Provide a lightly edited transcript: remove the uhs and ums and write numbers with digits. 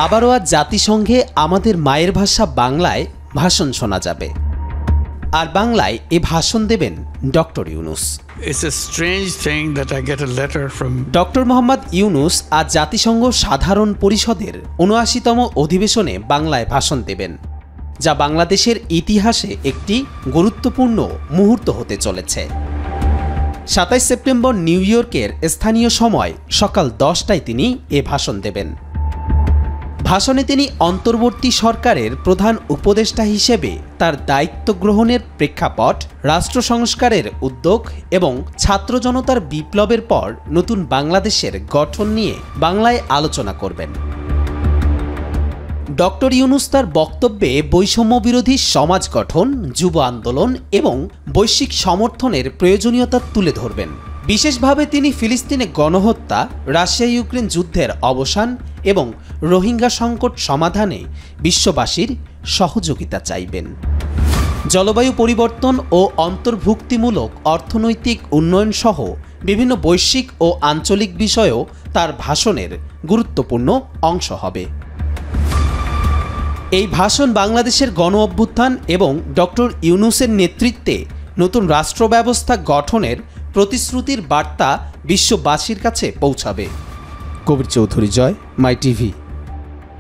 আবারও আজ জাতিসংঘে আমাদের মায়ের ভাষা বাংলায় ভাষণ শোনা যাবে। আর বাংলায় এ ভাষণ দেবেন ডক্টর ইউনূস। ডক্টর মোহাম্মদ ইউনূস আজ জাতিসংঘ সাধারণ পরিষদের ৭৯তম অধিবেশনে বাংলায় ভাষণ দেবেন, যা বাংলাদেশের ইতিহাসে একটি গুরুত্বপূর্ণ মুহূর্ত হতে চলেছে। ২৭ সেপ্টেম্বর নিউ ইয়র্কের স্থানীয় সময় সকাল ১০টায় তিনি এ ভাষণ দেবেন। ভাষণে তিনি অন্তর্বর্তী সরকারের প্রধান উপদেষ্টা হিসেবে তার দায়িত্ব গ্রহণের প্রেক্ষাপট, রাষ্ট্র সংস্কারের উদ্যোগ এবং ছাত্র জনতার বিপ্লবের পর নতুন বাংলাদেশের গঠন নিয়ে বাংলায় আলোচনা করবেন। ডক্টর ইউনূস তার বক্তব্যে বৈষম্য বিরোধী সমাজ গঠন, যুব আন্দোলন এবং বৈশ্বিক সমর্থনের প্রয়োজনীয়তা তুলে ধরবেন। বিশেষভাবে তিনি ফিলিস্তিনে গণহত্যা, রাশিয়া ইউক্রেন যুদ্ধের অবসান এবং রোহিঙ্গা সংকট সমাধানে বিশ্ববাসীর সহযোগিতা চাইবেন। জলবায়ু পরিবর্তন ও অন্তর্ভুক্তিমূলক অর্থনৈতিক উন্নয়ন সহ বিভিন্ন বৈশ্বিক ও আঞ্চলিক বিষয়েও তার ভাষণের গুরুত্বপূর্ণ অংশ হবে। এই ভাষণ বাংলাদেশের গণ অভ্যুত্থান এবং ডক্টর ইউনূসের নেতৃত্বে নতুন রাষ্ট্র ব্যবস্থা গঠনের প্রতিশ্রুতির বার্তা বিশ্ববাসীর কাছে পৌঁছাবে। কবির চৌধুরী, জয়, মাই টিভি।